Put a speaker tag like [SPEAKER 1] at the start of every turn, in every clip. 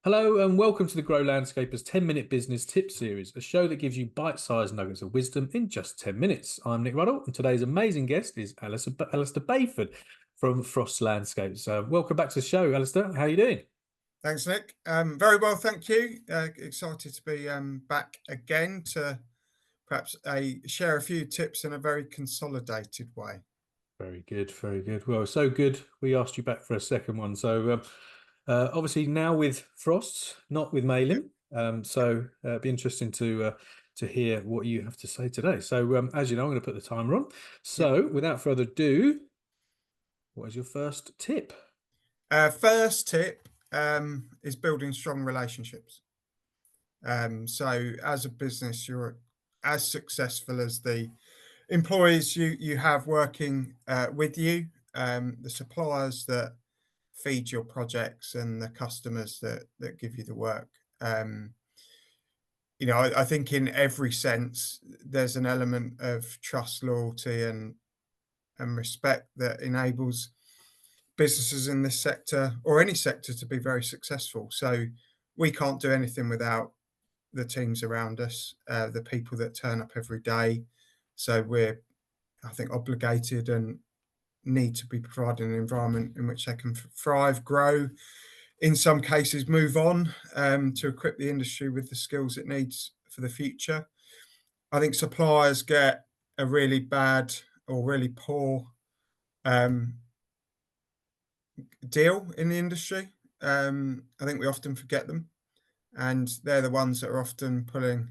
[SPEAKER 1] Hello and welcome to the Grow Landscapers 10-minute business tip series, a show that gives you bite-sized nuggets of wisdom in just 10 minutes. I'm Nick Ruddle and today's amazing guest is Alistair Bayford from Frost Landscapes. Welcome back to the show, Alistair. How are you doing?
[SPEAKER 2] Thanks, Nick. Very well, thank you. Excited to be back again to perhaps share a few tips in a very consolidated way.
[SPEAKER 1] Very good, very good. Well, so good we asked you back for a second one. So obviously now with frosts, not with
[SPEAKER 2] Yep.
[SPEAKER 1] mailing. It'd be interesting to hear what you have to say today. So as you know, I'm going to put the timer on.
[SPEAKER 2] Yep.
[SPEAKER 1] So without further ado, what is your first tip?
[SPEAKER 2] First tip is building strong relationships. So as a business, you're as successful as the employees you have working with you, the suppliers that feed your projects, and the customers that give you the work. I think in every sense, there's an element of trust, loyalty, and respect that enables businesses in this sector or any sector to be very successful. So we can't do anything without the teams around us, the people that turn up every day. So we're, I think, obligated and need to be providing an environment in which they can thrive, grow, in some cases move on, to equip the industry with the skills it needs for the future. I think suppliers get a really bad or really poor um, deal in the industry. I think we often forget them, and they're the ones that are often pulling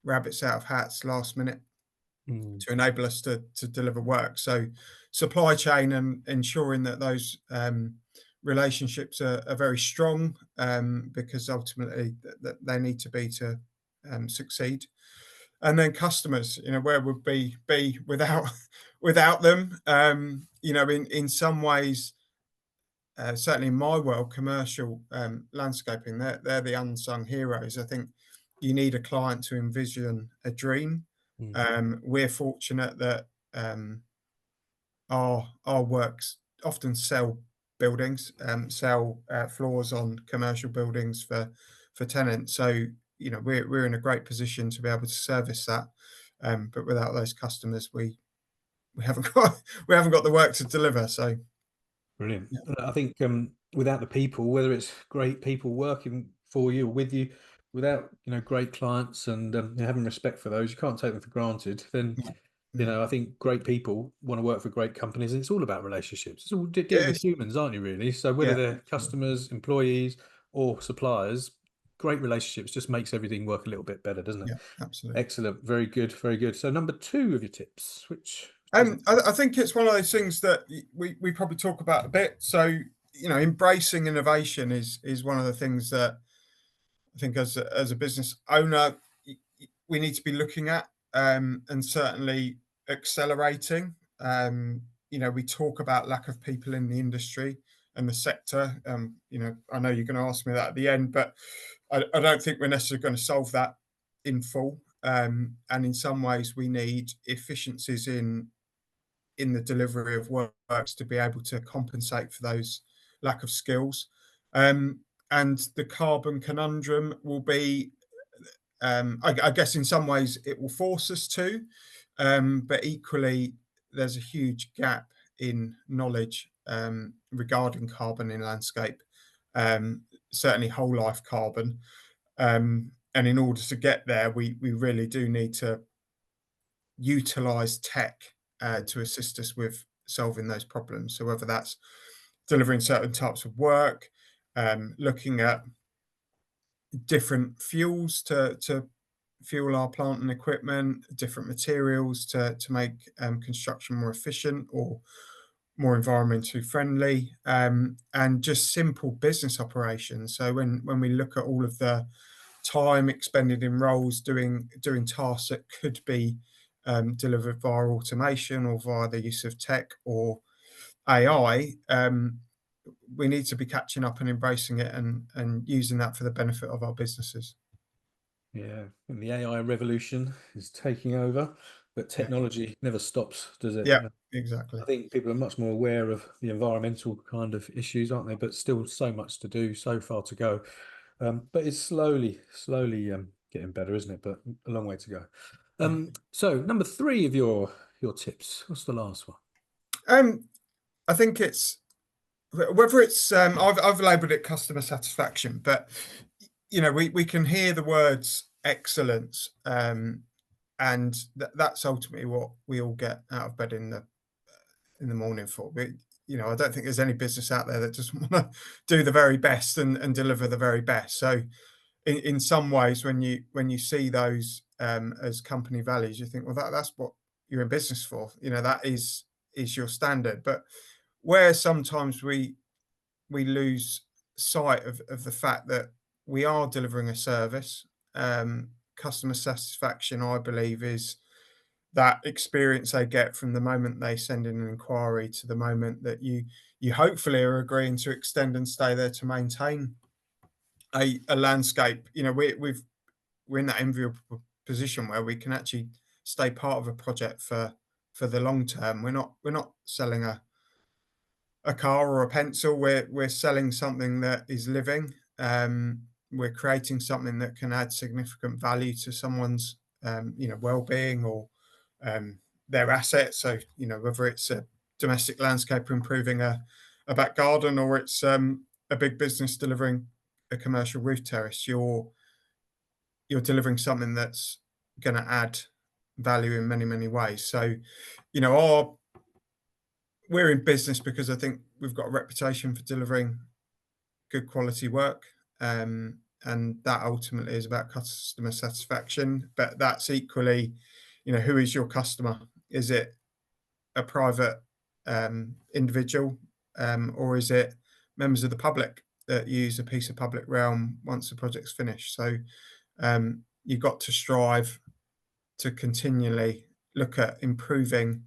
[SPEAKER 2] rabbits out of hats last minute
[SPEAKER 1] Mm,
[SPEAKER 2] to enable us to deliver work. So, supply chain and ensuring that those relationships are very strong, because ultimately they need to be to succeed. And then customers, where would be without without them? In some ways, certainly in my world, commercial landscaping, they're the unsung heroes. I think you need a client to envision a dream.
[SPEAKER 1] mm,
[SPEAKER 2] We're fortunate that our works often sell buildings, sell floors on commercial buildings for tenants. So we're in a great position to be able to service that. But without those customers, we haven't got we haven't got the work to deliver. So
[SPEAKER 1] brilliant.
[SPEAKER 2] yeah,
[SPEAKER 1] I think without the people, whether it's great people working for you or with you, without great clients and having respect for those, you can't take them for granted. Then
[SPEAKER 2] yeah, no.
[SPEAKER 1] I think great people want to work for great companies, and it's all about relationships. It's all dealing with
[SPEAKER 2] Yes,
[SPEAKER 1] humans, aren't you? Really. So whether
[SPEAKER 2] yeah,
[SPEAKER 1] they're
[SPEAKER 2] absolutely.
[SPEAKER 1] customers, employees, or suppliers, great relationships just makes everything work a little bit better, doesn't it?
[SPEAKER 2] Yeah, absolutely.
[SPEAKER 1] Excellent. Very good. Very good. So number two of your tips, which is
[SPEAKER 2] I think it's one of those things that we probably talk about a bit. So embracing innovation is one of the things that I think as a business owner we need to be looking at, and certainly accelerating. We talk about lack of people in the industry and the sector. I know you're going to ask me that at the end, but I don't think we're necessarily going to solve that in full. And in some ways, we need efficiencies in the delivery of works to be able to compensate for those lack of skills. And the carbon conundrum will be, I guess, in some ways, it will force us to, but equally, there's a huge gap in knowledge regarding carbon in landscape, certainly whole life carbon. And in order to get there, we really do need to utilize tech to assist us with solving those problems. So whether that's delivering certain types of work, looking at different fuels to fuel our plant and equipment, different materials to make construction more efficient or more environmentally friendly, and just simple business operations. So when we look at all of the time expended in roles doing tasks that could be delivered via automation or via the use of tech or AI, we need to be catching up and embracing it and using that for the benefit of our businesses.
[SPEAKER 1] yeah, and the AI revolution is taking over, but
[SPEAKER 2] Yeah,
[SPEAKER 1] technology never stops, does it?
[SPEAKER 2] yeah,
[SPEAKER 1] I
[SPEAKER 2] exactly.
[SPEAKER 1] think people are much more aware of the environmental kind of issues, aren't they? But still so much to do, so far to go. But it's slowly getting better, isn't it? But a long way to go.
[SPEAKER 2] Yeah.
[SPEAKER 1] So number three of your tips. What's the last one?
[SPEAKER 2] I think it's whether it's I've labelled it customer satisfaction, but we can hear the words excellence, and that's ultimately what we all get out of bed in the morning for. I don't think there's any business out there that just want to do the very best and deliver the very best. So in some ways, when you see those as company values, you think, well, that's what you're in business for. That is your standard. But where sometimes we lose sight of the fact that we are delivering a service. Customer satisfaction, I believe, is that experience they get from the moment they send in an inquiry to the moment that you hopefully are agreeing to extend and stay there to maintain a landscape. We're in that enviable position where we can actually stay part of a project for the long term. We're not selling a car or a pencil. We're selling something that is living. We're creating something that can add significant value to someone's well-being or their assets. So whether it's a domestic landscaper improving a back garden, or it's a big business delivering a commercial roof terrace, you're delivering something that's going to add value in many, many ways. So our we're in business because I think we've got a reputation for delivering good quality work. And that ultimately is about customer satisfaction. But that's equally, who is your customer? Is it a private individual, or is it members of the public that use a piece of public realm once the project's finished? So you've got to strive to continually look at improving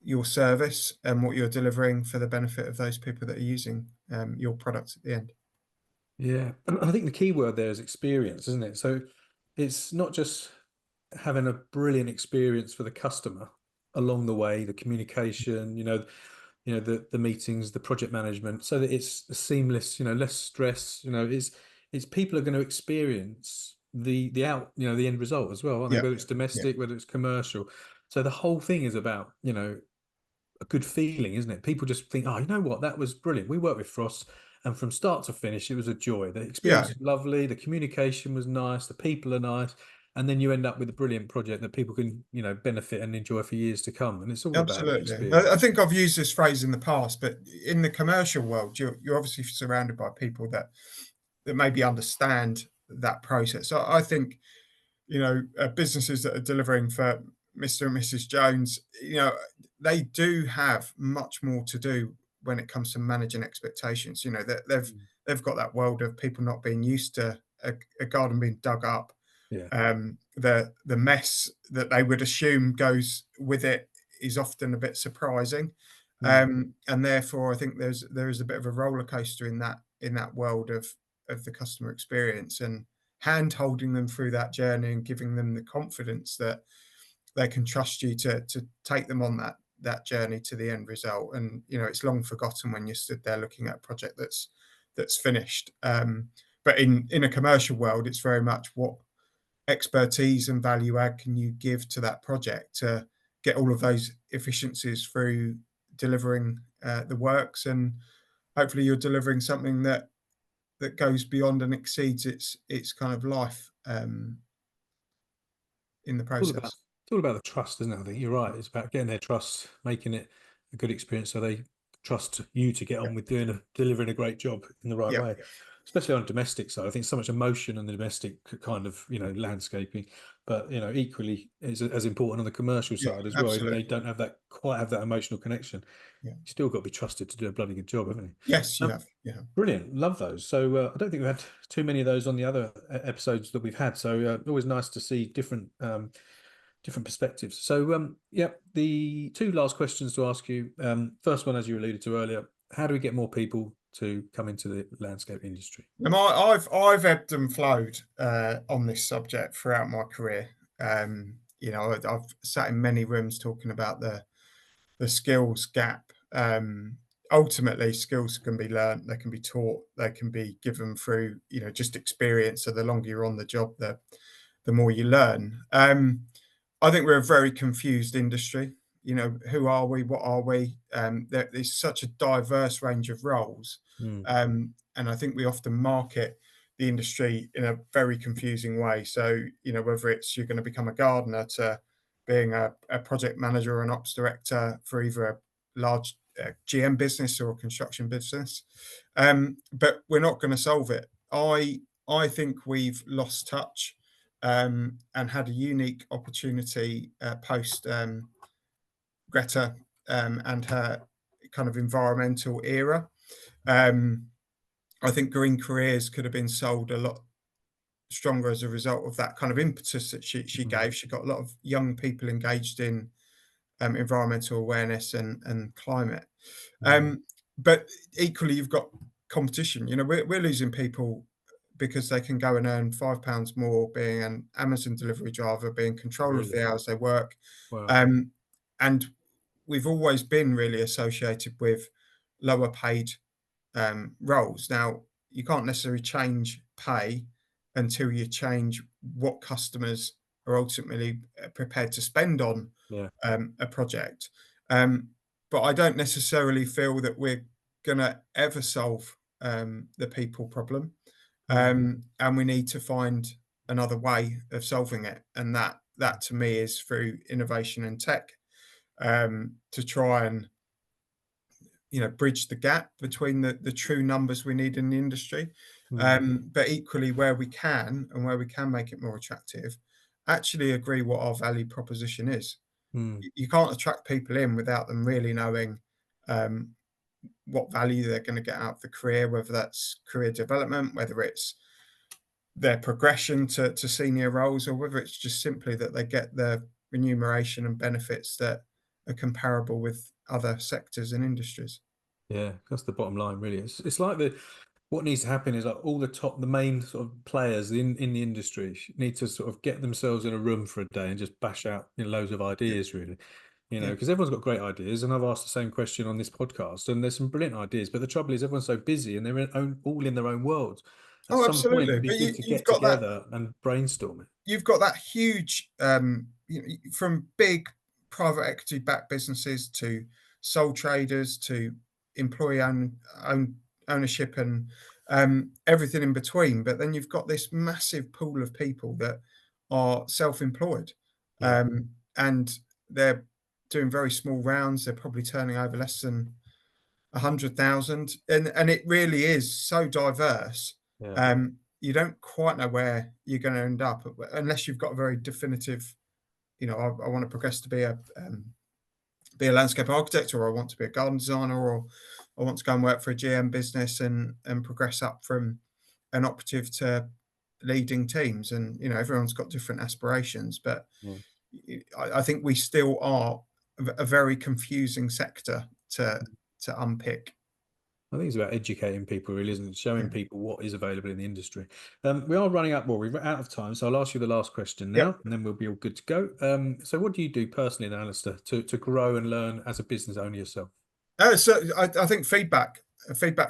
[SPEAKER 2] your service and what you're delivering for the benefit of those people that are using your products at the end.
[SPEAKER 1] Yeah, I think the key word there is experience, isn't it? So it's not just having a brilliant experience for the customer along the way, the communication, the meetings, the project management, so that it's a seamless, less stress. It's people are going to experience the end result as well, aren't they?
[SPEAKER 2] Yeah,
[SPEAKER 1] Whether it's
[SPEAKER 2] yeah,
[SPEAKER 1] domestic, whether it's commercial. So the whole thing is about, a good feeling, isn't it? People just think, oh, you know what, that was brilliant. We worked with Frost, and from start to finish, it was a joy. The experience
[SPEAKER 2] yeah.
[SPEAKER 1] was lovely, the communication was nice, the people are nice, and then you end up with a brilliant project that people can, benefit and enjoy for years to come. And it's all about that
[SPEAKER 2] Absolutely. I
[SPEAKER 1] experience.
[SPEAKER 2] think I've used this phrase in the past, but in the commercial world, you're obviously surrounded by people that maybe understand that process. So I think businesses that are delivering for Mr. and Mrs. Jones, they do have much more to do when it comes to managing expectations. That
[SPEAKER 1] Mm.
[SPEAKER 2] they've got that world of people not being used to a garden being dug up.
[SPEAKER 1] Yeah.
[SPEAKER 2] The mess that they would assume goes with it is often a bit surprising,
[SPEAKER 1] Mm.
[SPEAKER 2] and therefore I think there is a bit of a roller coaster in that world of the customer experience, and hand holding them through that journey and giving them the confidence that they can trust you to take them on that journey to the end result. And it's long forgotten when you stood there looking at a project that's finished. But in a commercial world, it's very much what expertise and value add can you give to that project to get all of those efficiencies through delivering the works, and hopefully you're delivering something that goes beyond and exceeds its kind of life in the
[SPEAKER 1] All about
[SPEAKER 2] process.
[SPEAKER 1] it's all about the trust, isn't it? I think you're right. It's about getting their trust, making it a good experience, so they trust you to get
[SPEAKER 2] Yeah,
[SPEAKER 1] on with delivering a great job in the right
[SPEAKER 2] yeah,
[SPEAKER 1] way. Especially on a domestic side, I think so much emotion on the domestic kind of landscaping, but equally is as important on the commercial
[SPEAKER 2] yeah,
[SPEAKER 1] side as well. Even though you
[SPEAKER 2] absolutely.
[SPEAKER 1] don't quite have that emotional connection,
[SPEAKER 2] Yeah.
[SPEAKER 1] you still got to be trusted to do a bloody good job, haven't you?
[SPEAKER 2] Yes, you
[SPEAKER 1] Um,
[SPEAKER 2] have. Yeah.
[SPEAKER 1] Brilliant, love those. So I don't think we've had too many of those on the other episodes that we've had. So always nice to see different perspectives. So, yeah, the two last questions to ask you. First one, as you alluded to earlier, how do we get more people to come into the landscape industry?
[SPEAKER 2] And I've ebbed and flowed on this subject throughout my career. I've sat in many rooms talking about the skills gap. ultimately skills can be learned, they can be taught, they can be given through, just experience. So the longer you're on the job, the more you learn. I think we're a very confused industry. Who are we? What are we? There's such a diverse range of roles,
[SPEAKER 1] Mm,
[SPEAKER 2] and I think we often market the industry in a very confusing way. So, whether it's you're going to become a gardener to being a project manager or an ops director for either a large GM business or a construction business, but we're not going to solve it. I think we've lost touch and had a unique opportunity post Greta and her kind of environmental era. Um, I think Green Careers could have been sold a lot stronger as a result of that kind of impetus that she
[SPEAKER 1] mm,
[SPEAKER 2] gave. She got a lot of young people engaged in environmental awareness and climate.
[SPEAKER 1] mm.
[SPEAKER 2] Um, but equally, you've got competition. We're losing people because they can go and earn £5 more being an Amazon delivery driver, being in control of
[SPEAKER 1] Really?
[SPEAKER 2] the hours they work.
[SPEAKER 1] Wow.
[SPEAKER 2] Um, and we've always been really associated with lower paid roles. Now, you can't necessarily change pay until you change what customers are ultimately prepared to spend on
[SPEAKER 1] Yeah.
[SPEAKER 2] a project. Um, but I don't necessarily feel that we're going to ever solve the people problem.
[SPEAKER 1] Mm,
[SPEAKER 2] And we need to find another way of solving it. And that to me is through innovation and tech to try and bridge the gap between the true numbers we need in the industry.
[SPEAKER 1] mm,
[SPEAKER 2] But equally, where we can and where we can make it more attractive, actually agree what our value proposition is.
[SPEAKER 1] mm.
[SPEAKER 2] You can't attract people in without them really knowing um, what value they're going to get out of the career, whether that's career development, whether it's their progression to senior roles, or whether it's just simply that they get the remuneration and benefits that are comparable with other sectors and industries.
[SPEAKER 1] Yeah, that's the bottom line, really. It's like what needs to happen is like all the main sort of players in the industry need to sort of get themselves in a room for a day and just bash out loads of
[SPEAKER 2] Yeah,
[SPEAKER 1] ideas, really.
[SPEAKER 2] yeah.
[SPEAKER 1] Because everyone's got great ideas, and I've asked the same question on this podcast, and there's some brilliant ideas, but the trouble is everyone's so busy and all in their own worlds. At
[SPEAKER 2] Oh,
[SPEAKER 1] some point,
[SPEAKER 2] absolutely.
[SPEAKER 1] it'd be
[SPEAKER 2] But
[SPEAKER 1] good to
[SPEAKER 2] you've
[SPEAKER 1] get
[SPEAKER 2] got that
[SPEAKER 1] together and brainstorm it.
[SPEAKER 2] you've got that huge from big private equity backed businesses to sole traders to employee ownership and everything in between. But then you've got this massive pool of people that are self-employed,
[SPEAKER 1] Yeah,
[SPEAKER 2] and they're doing very small rounds. They're probably turning over less than 100,000, and it really is so diverse.
[SPEAKER 1] yeah,
[SPEAKER 2] You don't quite know where you're going to end up unless you've got a very definitive. I want to progress to be a landscape architect, or I want to be a garden designer, or I want to go and work for a GM business and progress up from an operative to leading teams. And everyone's got different aspirations, but
[SPEAKER 1] yeah.
[SPEAKER 2] I think we still are a very confusing sector to unpick.
[SPEAKER 1] I think it's about educating people, really, isn't it?
[SPEAKER 2] Yeah.
[SPEAKER 1] Showing people what is available in the industry. We are running up, well, we're out of time, so I'll ask you the last question
[SPEAKER 2] Yep.
[SPEAKER 1] now, and then we'll be all good to go. So what do you do personally, then, Alistair, to grow and learn as a business owner yourself?
[SPEAKER 2] So I think feedback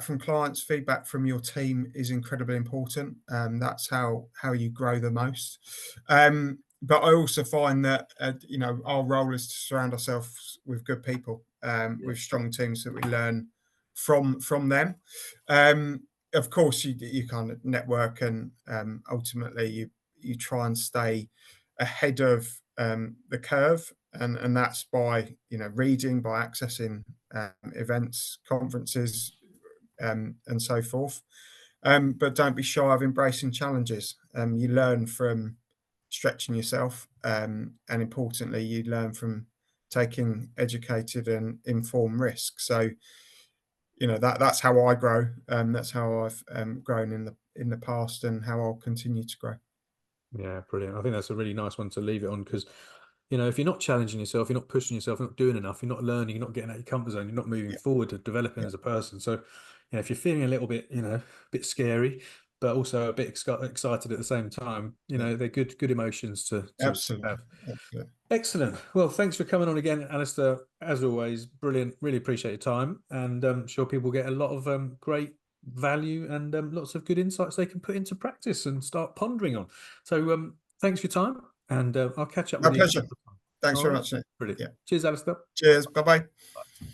[SPEAKER 2] from clients, feedback from your team is incredibly important. That's how you grow the most. But I also find that our role is to surround ourselves with good people,
[SPEAKER 1] Yeah,
[SPEAKER 2] with strong teams that we learn from them. Of course, you kind of network and ultimately you try and stay ahead of the curve, and that's by reading, by accessing events, conferences, and so forth. But don't be shy of embracing challenges. You learn from stretching yourself, and importantly, you learn from taking educated and informed risks. So that's how I grow. That's how I've grown in the past, and how I'll continue to grow.
[SPEAKER 1] yeah, brilliant. I think that's a really nice one to leave it on because, if you're not challenging yourself, you're not pushing yourself, you're not doing enough, you're not learning, you're not getting out of your comfort zone, you're not moving
[SPEAKER 2] Yeah,
[SPEAKER 1] forward to developing
[SPEAKER 2] yeah,
[SPEAKER 1] as a person. So, if you're feeling a little bit, a bit scary, but also a bit excited at the same time. You know, they're good emotions to
[SPEAKER 2] Absolutely.
[SPEAKER 1] have.
[SPEAKER 2] Absolutely.
[SPEAKER 1] Excellent. Well, thanks for coming on again, Alistair. As always, brilliant. Really appreciate your time, and I'm sure people get a lot of great value and lots of good insights they can put into practice and start pondering on. So, thanks for your time, and I'll catch up
[SPEAKER 2] My
[SPEAKER 1] with you.
[SPEAKER 2] pleasure. Thanks
[SPEAKER 1] All
[SPEAKER 2] very
[SPEAKER 1] right.
[SPEAKER 2] much, Nick.
[SPEAKER 1] Brilliant.
[SPEAKER 2] Yeah.
[SPEAKER 1] Cheers, Alistair.
[SPEAKER 2] Cheers. Bye-bye.
[SPEAKER 1] Bye.